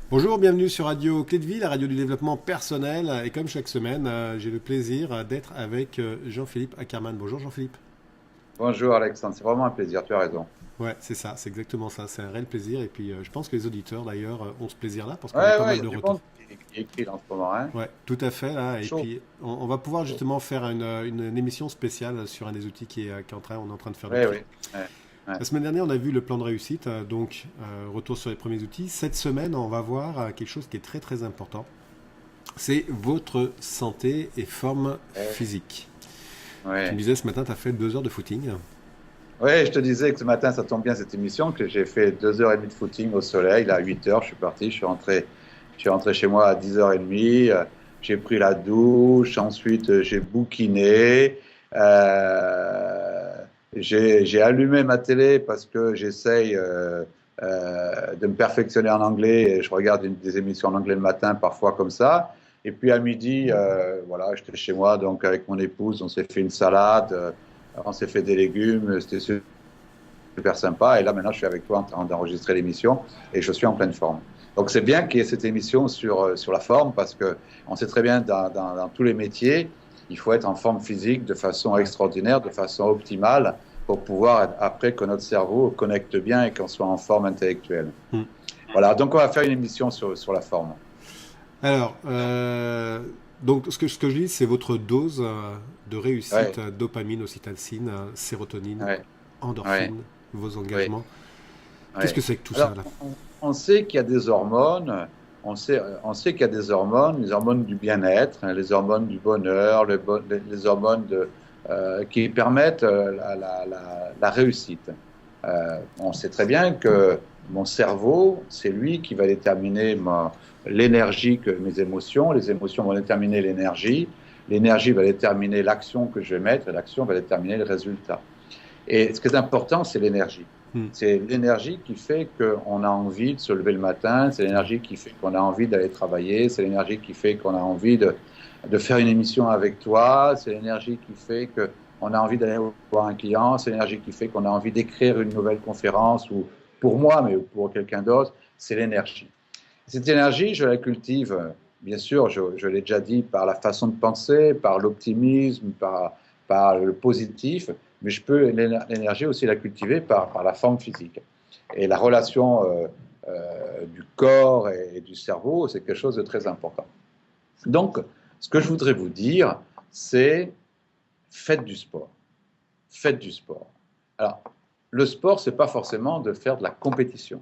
Bonjour, bienvenue sur Radio Clé de Vie, la radio du développement personnel. Et comme chaque semaine, j'ai le plaisir d'être avec Jean-Philippe Ackermann. Bonjour Jean-Philippe. Bonjour Alexandre, c'est vraiment un plaisir, tu as raison. Ouais, c'est ça, c'est exactement ça. C'est un réel plaisir. Et puis je pense que les auditeurs d'ailleurs ont ce plaisir-là parce qu'on a Ouais, pas ouais, mal il y de a du retours. monde qui écrit là en ce moment, hein. Ouais, tout à fait là. Et Chaud, puis on va pouvoir chaud. justement faire une émission spéciale sur un des outils on est en train de faire Oui, depuis. oui. Ouais, ouais. La semaine dernière, on a vu le plan de réussite, retour sur les premiers outils. Cette semaine, on va voir quelque chose qui est très très important. C'est votre santé et forme Ouais, physique. Tu me ouais. disais ce matin, tu as fait 2 heures de footing. Ouais, je te disais que ce matin, ça tombe bien cette émission, que j'ai fait 2h30 de footing au soleil. Là, à 8h, je suis parti, je suis rentré chez moi à 10h30. J'ai pris la douche, ensuite j'ai bouquiné. J'ai allumé ma télé parce que j'essaye de me perfectionner en anglais et je regarde des émissions en anglais le matin, parfois comme ça. Et puis à midi, voilà, j'étais chez moi, donc avec mon épouse, on s'est fait une salade. On s'est fait des légumes, c'était super sympa. Et là, maintenant, je suis avec toi en train d'enregistrer l'émission et je suis en pleine forme. Donc, c'est bien qu'il y ait cette émission sur la forme parce qu'on sait très bien dans tous les métiers, il faut être en forme physique de façon Ouais. extraordinaire, de façon optimale pour pouvoir, après, que notre cerveau connecte bien et qu'on soit en forme intellectuelle. Hmm. Voilà, donc on va faire une émission sur la forme. Alors, donc ce que je dis, c'est votre dose de réussite, Ouais, dopamine, ocytocine, sérotonine, ouais, ouais, endorphine, vos ouais. engagements. Qu'est-ce que Ouais. c'est que tout ça Alors, là? on sait qu'il y a des hormones, on sait qu'il y a des hormones, les hormones du bien-être, hein, les hormones du bonheur, les hormones qui permettent la réussite. On sait très bien que mon cerveau, c'est lui qui va déterminer l'énergie que mes émotions, les émotions vont déterminer l'énergie va déterminer l'action que je vais mettre, et l'action va déterminer le résultat. Et ce qui est important, c'est l'énergie. Hmm. C'est l'énergie qui fait qu'on a envie de se lever le matin, c'est Ouais. l'énergie qui fait qu'on a envie d'aller travailler, c'est l'énergie qui fait qu'on a envie de faire une émission avec toi, c'est l'énergie qui fait qu'on a envie d'aller voir un client, c'est l'énergie qui fait qu'on a envie d'écrire une nouvelle conférence, ou pour moi, mais pour quelqu'un d'autre, c'est l'énergie. Cette énergie, je la cultive, bien sûr, je l'ai déjà dit, par la façon de penser, par l'optimisme, par le positif, mais je peux l'énergie aussi la cultiver par la forme physique. Et la relation du corps et du cerveau, c'est quelque chose de très important. Donc, ce que je voudrais vous dire, c'est faites du sport. Faites du sport. Alors, le sport, c'est pas forcément de faire de la compétition.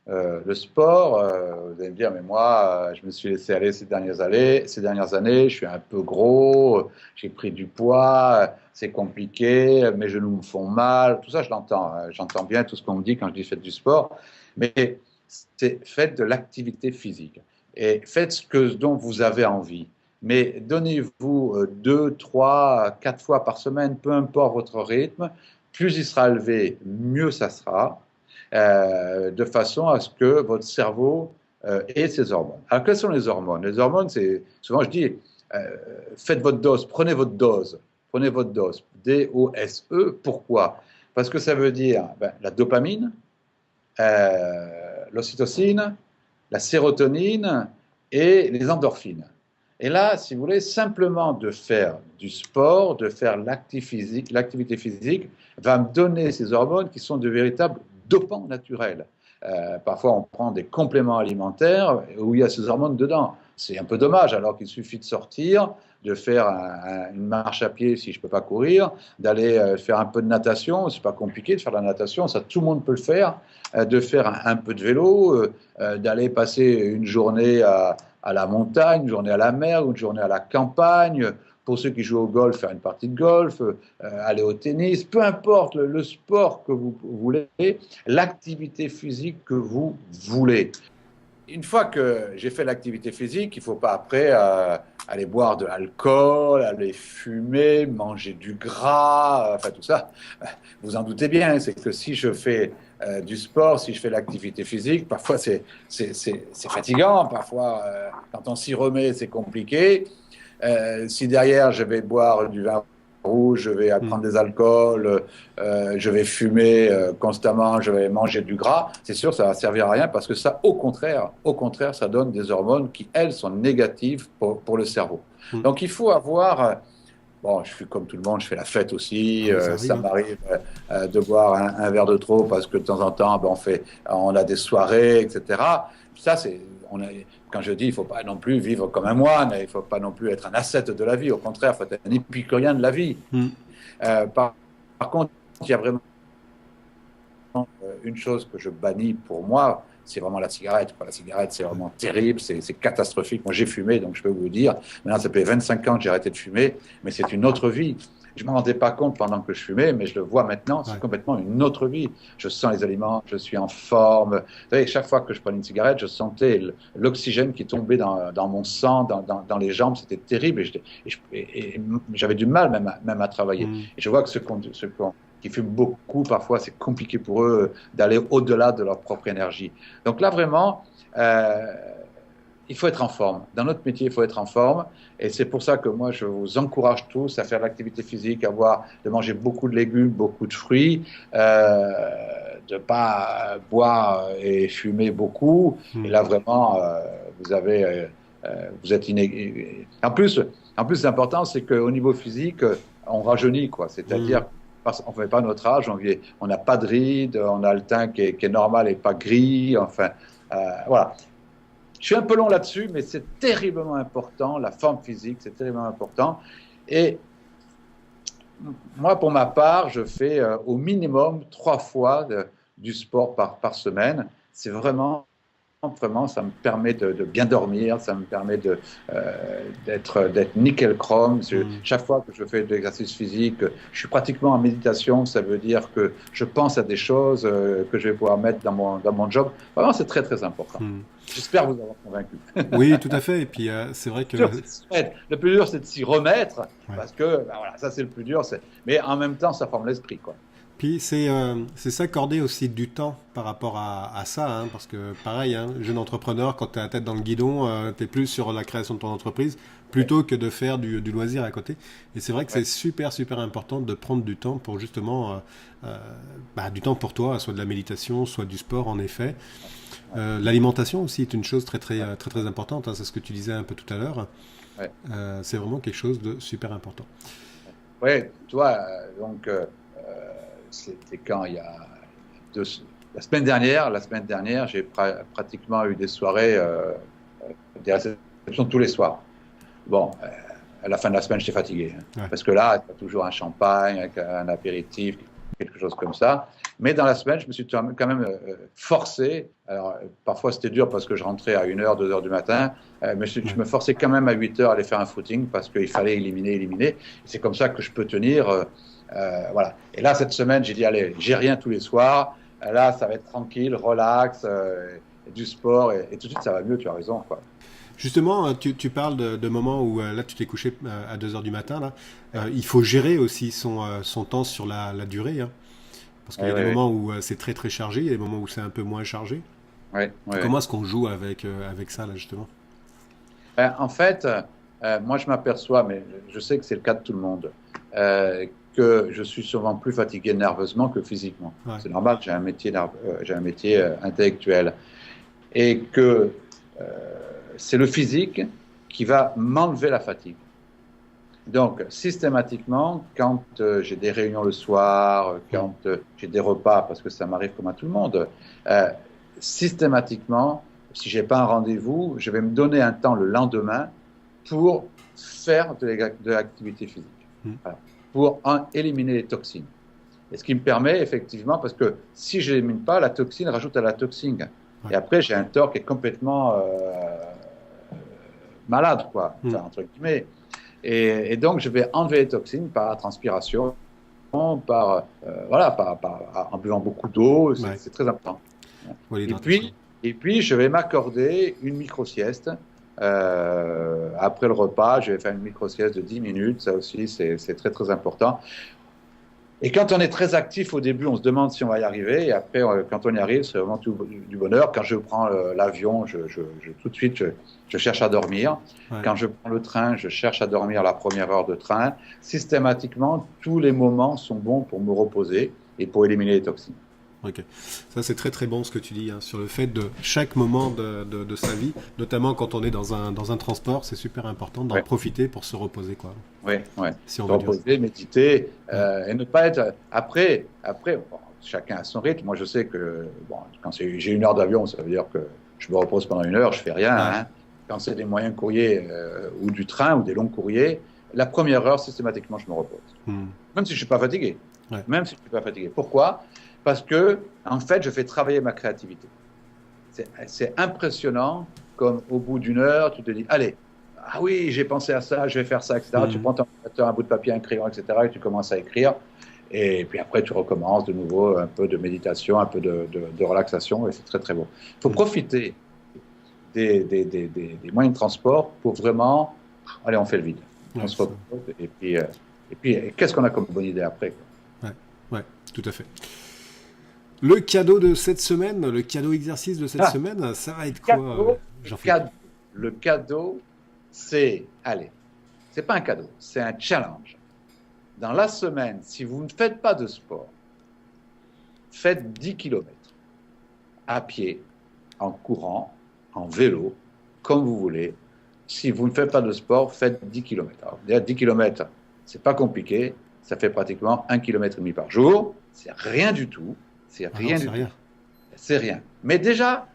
Le sport, vous allez me dire, mais moi, je me suis laissé aller ces dernières années, je suis un peu gros, j'ai pris du poids, c'est compliqué, mes genoux me font mal, tout ça, je l'entends, hein, j'entends bien tout ce qu'on me dit quand je dis faites du sport, mais faites de l'activité physique et faites ce dont vous avez envie. Mais donnez-vous 2, 3, 4 fois par semaine, peu importe votre rythme, plus il sera élevé, mieux ça sera de façon à ce que votre cerveau ait ses hormones. Alors, quelles sont les hormones? Les hormones, c'est souvent je dis, euh, faites votre dose, prenez votre dose, D-O-S-E. Pourquoi? Parce que ça veut dire la dopamine, l'ocytocine, la sérotonine et les endorphines. Et là, si vous voulez, simplement de faire du sport, de faire l'activité physique, va me donner ces hormones qui sont de véritables dopants naturels. Parfois, on prend des compléments alimentaires où il y a ces hormones dedans. C'est un peu dommage, alors qu'il suffit de sortir, de faire une marche à pied si je ne peux pas courir, d'aller faire un peu de natation, c'est pas compliqué de faire de la natation, ça tout le monde peut le faire, de faire un peu de vélo, d'aller passer une journée à la montagne, une journée à la mer, une journée à la campagne. Pour ceux qui jouent au golf, faire une partie de golf, aller au tennis, peu importe le sport que vous voulez, l'activité physique que vous voulez. Une fois que j'ai fait l'activité physique, il ne faut pas après aller boire de l'alcool, aller fumer, manger du gras, enfin tout ça. Vous en doutez bien, c'est que si je fais du sport, si je fais l'activité physique, parfois c'est fatigant, parfois quand on s'y remet, c'est compliqué. Si derrière je vais boire du vin rouge, je vais prendre des alcools, je vais fumer constamment, je vais manger du gras, c'est sûr, ça va servir à rien parce que ça, au contraire, ça donne des hormones qui, elles, sont négatives pour le cerveau. Mm. Donc, il faut avoir. Bon, je suis comme tout le monde, je fais la fête aussi. Ah oui, ça arrive, Ça hein. m'arrive de boire un verre de trop parce que de temps en temps, ben, on a des soirées, etc. Ça, quand je dis, il ne faut pas non plus vivre comme un moine, il ne faut pas non plus être un ascète de la vie. Au contraire, il faut être un épicurien de la vie. Mm. Par contre, il y a vraiment une chose que je bannis pour moi, c'est vraiment la cigarette. La cigarette, c'est vraiment terrible, c'est catastrophique. Moi, j'ai fumé, donc je peux vous dire. Maintenant, ça fait 25 ans que j'ai arrêté de fumer, mais c'est une autre vie. Je ne m'en rendais pas compte pendant que je fumais, mais je le vois maintenant, c'est complètement une autre vie. Je sens les aliments, je suis en forme. Vous savez, chaque fois que je prenais une cigarette, je sentais l'oxygène qui tombait dans mon sang, dans les jambes. C'était terrible et j'avais du mal même à travailler. Et je vois que ceux qui fument beaucoup, parfois, c'est compliqué pour eux d'aller au-delà de leur propre énergie. Donc là, vraiment, il faut être en forme. Dans notre métier, il faut être en forme. Et c'est pour ça que moi, je vous encourage tous à faire de l'activité physique, de manger beaucoup de légumes, beaucoup de fruits, de ne pas boire et fumer beaucoup. Et là, vraiment, vous êtes En plus, l'important, c'est qu'au niveau physique, on rajeunit, quoi. C'est-à-dire on ne fait pas notre âge, on n'a pas de rides, on a le teint qui est normal et pas gris. Enfin, voilà. Je suis un peu long là-dessus, mais c'est terriblement important. La forme physique, c'est terriblement important. Et moi, pour ma part, je fais au minimum 3 fois du sport par semaine. C'est vraiment, ça me permet de bien dormir, ça me permet d'être nickel chrome. Chaque fois que je fais de l'exercice physique, je suis pratiquement en méditation. Ça veut dire que je pense à des choses que je vais pouvoir mettre dans mon job. Vraiment, c'est très, très important. J'espère vous avoir convaincu. Oui, tout à fait. Et puis, c'est vrai que... Le plus dur, c'est de s'y remettre, parce que ben voilà, ça, c'est le plus dur. Mais en même temps, ça forme l'esprit, quoi. Puis c'est s'accorder aussi du temps par rapport à ça, hein, parce que pareil, hein, jeune entrepreneur, quand tu as la tête dans le guidon, tu es plus sur la création de ton entreprise plutôt que de faire du loisir à côté. Et c'est vrai que c'est super, super important de prendre du temps pour justement, du temps pour toi, soit de la méditation, soit du sport en effet. L'alimentation aussi est une chose très, très, très, très importante, hein, c'est ce que tu disais un peu tout à l'heure. C'est vraiment quelque chose de super important. Oui, toi, donc... c'était quand il y a la semaine dernière, j'ai pratiquement eu des soirées, des réceptions tous les soirs. Bon, à la fin de la semaine, j'étais fatigué, hein, parce que là, il y a toujours un champagne, avec un apéritif, quelque chose comme ça. Mais dans la semaine, je me suis quand même forcé. Alors, parfois, c'était dur parce que je rentrais à 1h, 2h du matin, mais je me forçais quand même à 8h à aller faire un footing parce qu'il fallait éliminer. C'est comme ça que je peux tenir. Voilà. Et là, cette semaine, j'ai dit, allez, j'ai rien tous les soirs. Là, ça va être tranquille, relax, du sport. Et tout de suite, ça va mieux, tu as raison, quoi. Justement, tu parles de moments où là, tu t'es couché à 2h du matin. Là. Il faut gérer aussi son temps sur la durée. Hein, parce qu'il y a des moments où c'est très, très chargé. Il y a des moments où c'est un peu moins chargé. Comment est-ce qu'on joue avec ça, là, justement? En fait, moi, je m'aperçois, mais je sais que c'est le cas de tout le monde, que je suis souvent plus fatigué nerveusement que physiquement. C'est normal, j'ai un métier intellectuel. Et que c'est le physique qui va m'enlever la fatigue. Donc, systématiquement, quand j'ai des réunions le soir, quand j'ai des repas, parce que ça m'arrive comme à tout le monde, systématiquement, si je n'ai pas un rendez-vous, je vais me donner un temps le lendemain pour faire de l'activité physique. Voilà. Pour éliminer les toxines. Et ce qui me permet, effectivement, parce que si je n'élimine pas, la toxine rajoute à la toxine. Et après, j'ai un corps qui est complètement malade, quoi, entre guillemets. Et donc, je vais enlever les toxines par la transpiration, en buvant beaucoup d'eau, c'est très important. Et puis, je vais m'accorder une micro-sieste. Après le repas, je vais faire une micro-sieste de 10 minutes. Ça aussi, c'est très, très important. Et quand on est très actif au début, on se demande si on va y arriver. Et après, quand on y arrive, c'est vraiment tout du bonheur. Quand je prends l'avion, tout de suite, je cherche à dormir. Ouais. Quand je prends le train, je cherche à dormir la première heure de train. Systématiquement, tous les moments sont bons pour me reposer et pour éliminer les toxines. Ok, ça c'est très très bon ce que tu dis sur le fait de chaque moment de sa vie, notamment quand on est dans un transport, c'est super important d'en profiter pour se reposer quoi. Oui, Si on se reposer, méditer et ne pas être après bon, chacun a son rythme. Moi je sais que quand j'ai 1 heure d'avion, ça veut dire que je me repose pendant 1 heure, je fais rien. Hein. Quand c'est des moyens courriers ou du train ou des longs courriers, la première heure systématiquement je me repose. Même si je suis pas fatigué. Même si je suis pas fatigué. Pourquoi ? Parce que, en fait, je fais travailler ma créativité. C'est impressionnant, comme au bout d'1 heure, tu te dis, allez, ah oui, j'ai pensé à ça, je vais faire ça, etc. Tu prends ton ordinateur, un bout de papier, un crayon, etc. et tu commences à écrire. Et puis après, tu recommences de nouveau un peu de méditation, un peu de relaxation, et c'est très, très beau. Il faut profiter des moyens de transport pour vraiment, allez, on fait le vide. On se repose, et puis qu'est-ce qu'on a comme bonne idée après, quoi. Ouais, tout à fait. Le cadeau de cette semaine, le cadeau exercice de cette semaine, ça va être quoi, Jean-Philippe ? Le cadeau, c'est, allez, c'est pas un cadeau, c'est un challenge. Dans la semaine, si vous ne faites pas de sport, faites 10 km à pied, en courant, en vélo, comme vous voulez. Si vous ne faites pas de sport, faites 10 km. Alors, déjà, 10 km, c'est pas compliqué, ça fait pratiquement 1,5 km par jour, c'est rien du tout. C'est rien du tout. C'est rien. Mais déjà,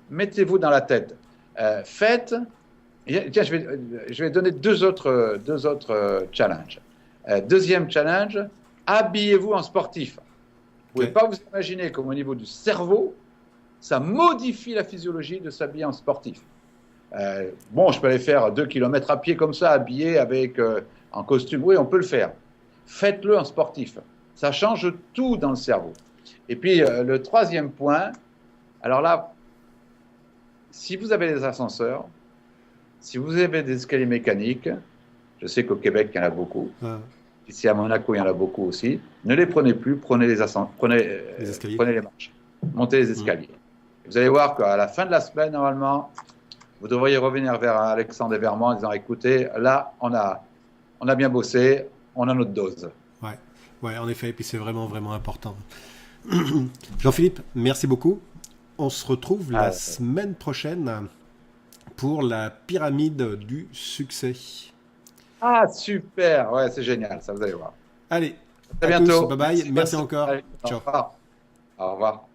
mettez-vous dans la tête. Faites. Tiens, je vais donner deux autres challenges. Deuxième challenge, habillez-vous en sportif. Vous ne pouvez pas vous imaginer comme au niveau du cerveau, ça modifie la physiologie de s'habiller en sportif. Je peux aller faire 2 km à pied comme ça, habillé avec en costume. Oui, on peut le faire. Faites-le en sportif. Ça change tout dans le cerveau. Et puis, le troisième point, alors là, si vous avez des ascenseurs, si vous avez des escaliers mécaniques, je sais qu'au Québec, il y en a beaucoup. Ici, à Monaco, il y en a beaucoup aussi. Ne les prenez plus, prenez les marches. Montez les escaliers. Vous allez voir qu'à la fin de la semaine, normalement, vous devriez revenir vers Alexandre et vers moi en disant, écoutez, là, on a bien bossé, on a notre dose. Ouais, en effet, et puis c'est vraiment, vraiment important. Jean-Philippe, merci beaucoup. On se retrouve la semaine prochaine pour la pyramide du succès. Ah, super. Ouais, c'est génial, ça, vous allez voir. Allez, à bientôt. Bye bye. Merci encore. Allez, ciao. Au revoir.